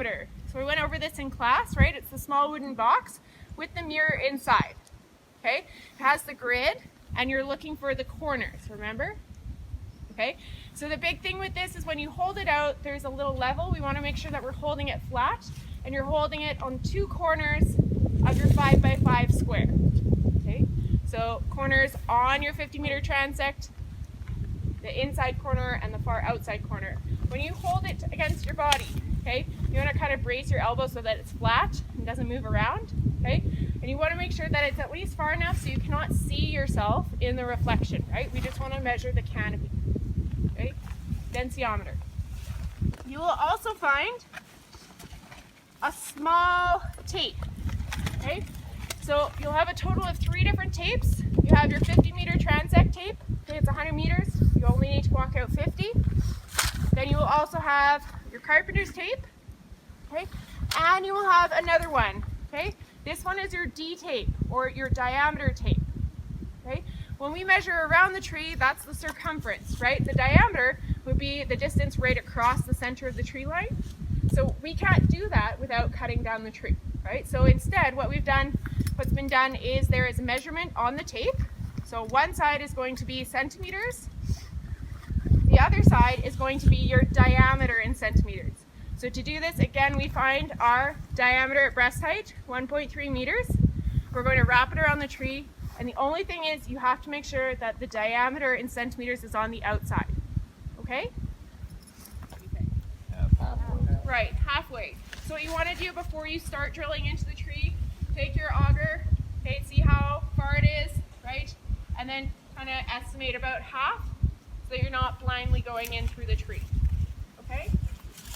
diameter. So we went over this in class, right? It's the small wooden box with the mirror inside. Okay? It has the grid, and you're looking for the corners, remember? Okay? So the big thing with this is when you hold it out, there's a little level. We want to make sure that we're holding it flat, and you're holding it on 2 corners of your 5x5 square. Okay? So corners on your 50-meter transect, the inside corner and the far outside corner. When you hold it against your body, okay, you want to kind of brace your elbow so that it's flat and doesn't move around, okay? And you want to make sure that it's at least far enough so you cannot see yourself in the reflection, right? We just want to measure the canopy, okay? Densiometer. You will also find a small tape, okay? So you'll have a total of 3 different tapes. You have your 50-meter transect tape, okay, it's 100 meters. You only need to walk out 50. Then you will also have your carpenter's tape, okay? And you will have another one, okay? This one is your D tape, or your diameter tape, okay? When we measure around the tree, that's the circumference, right? The diameter would be the distance right across the center of the tree line. So we can't do that without cutting down the tree, right? So instead, what's been done is there is a measurement on the tape. So one side is going to be centimeters. The other side is going to be your diameter in centimeters. So to do this, again, we find our diameter at breast height, 1.3 meters. We're going to wrap it around the tree. And the only thing is you have to make sure that the diameter in centimeters is on the outside. Okay? Right, halfway. So what you want to do before you start drilling into the tree, take your auger, okay, see how far it is, right? And then kind of estimate about half so you're not blindly going in through the tree, okay?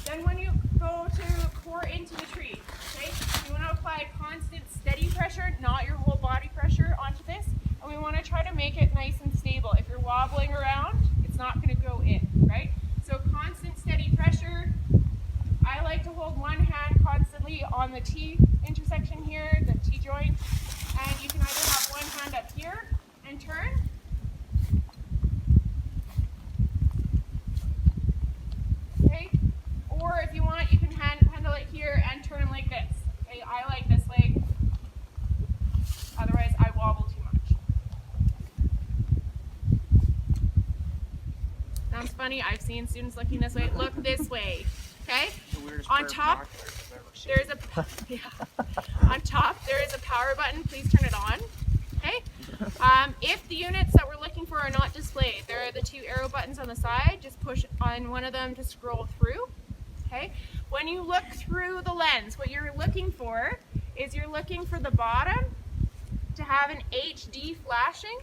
Then when you go to core into the tree, okay, you want to apply constant steady pressure, not your whole body pressure onto this, and we want to try to make it nice and stable. If you're wobbling around, it's not going to go in, right? So constant steady pressure. I like to hold one hand constantly on the T intersection here, the T joint, and you can either have one hand up here and turn, okay, or if you want, you can handle it here and turn like this. Okay, I like this leg, otherwise I wobble too much. Sounds funny, I've seen students looking this way. Look this way, okay? On top, there's a power button. Please turn it on. Okay. If the units that we're looking for are not displayed, there are the 2 arrow buttons on the side. Just push on one of them to scroll through. Okay. When you look through the lens, what you're looking for is you're looking for the bottom to have an HD flashing,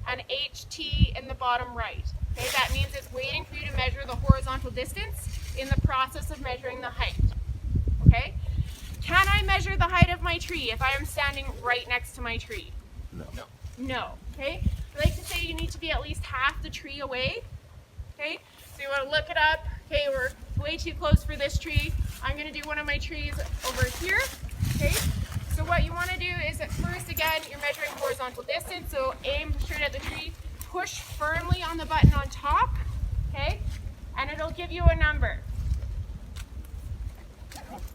and HT in the bottom right. Okay. That means it's waiting for you to measure the horizontal distance in the process of measuring the height. Okay? Can I measure the height of my tree if I am standing right next to my tree? No. No. Okay? I like to say you need to be at least half the tree away. Okay? So you want to look it up. Okay, we're way too close for this tree. I'm going to do one of my trees over here. Okay? So what you want to do is at first, again, you're measuring horizontal distance. So aim straight at the tree. Push firmly on the button on top. Okay? And it'll give you a number.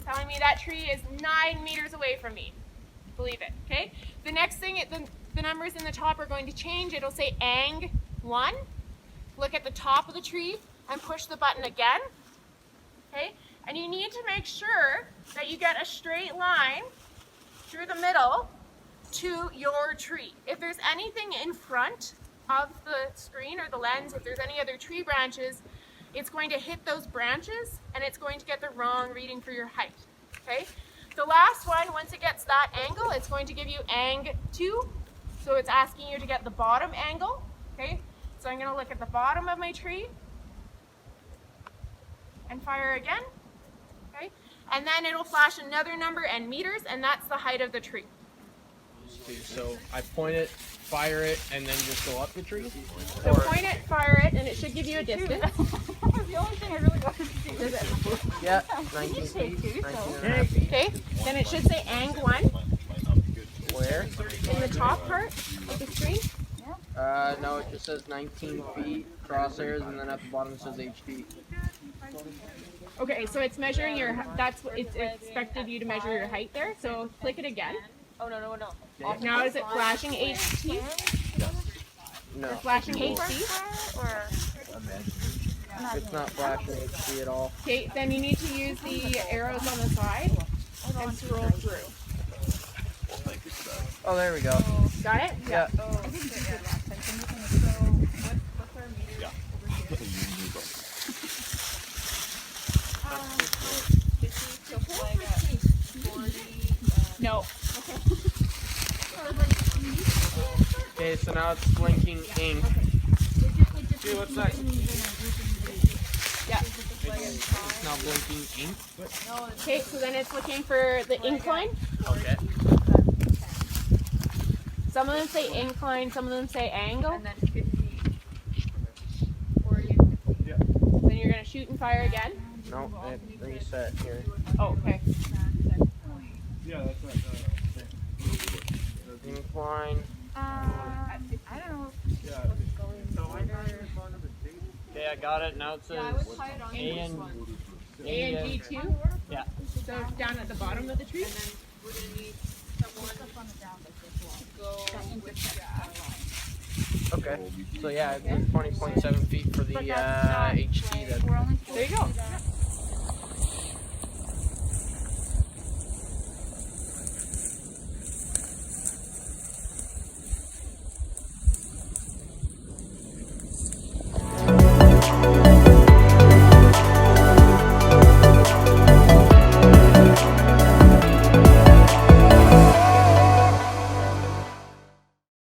Telling me that tree is 9 meters away from me. Believe it, okay? The next thing, the numbers in the top are going to change. It'll say ANG 1. Look at the top of the tree and push the button again, okay? And you need to make sure that you get a straight line through the middle to your tree. If there's anything in front of the screen or the lens, if there's any other tree branches, it's going to hit those branches and it's going to get the wrong reading for your height, okay? The last one, once it gets that angle, it's going to give you ANG 2. So it's asking you to get the bottom angle, okay? So I'm going to look at the bottom of my tree and fire again, okay? And then it'll flash another number and meters, and that's the height of the tree. So I point it, fire it, and then just go up the tree? So point it, fire it, and it should give you a distance. The only thing I really wanted to do is it. Yeah, 19 feet, 19 and a half feet. Okay, then it should say ANG 1 Where? in the top part of the screen. No, it just says 19 feet, crosshairs, and then at the bottom it says HD. Okay, so it's measuring your, that's what it's expected you to measure your height there. So click it again. Oh, no. Now is it flashing HT? No, Or flashing HD? Or it's not flashing HD at all. Okay, then you need to use the arrows on the side and scroll through. Oh, there we go. Got it? Yeah. No. Okay, so now it's blinking ink. See what's next? Yeah. It's now blinking ink. Okay, so then it's looking for the incline. Okay. Some of them say incline, some of them say angle. and then 50 or Then you're gonna shoot and fire again. No, it reset here. Oh, okay. Yeah, that's right. Incline. I don't know. Yeah. So Okay, I got it. Now it says A and A and G2. Yeah. So down at the bottom of the tree. We're gonna need someone to go with that. Okay. So yeah, it's 20.7 feet for the HT. Then. There you go.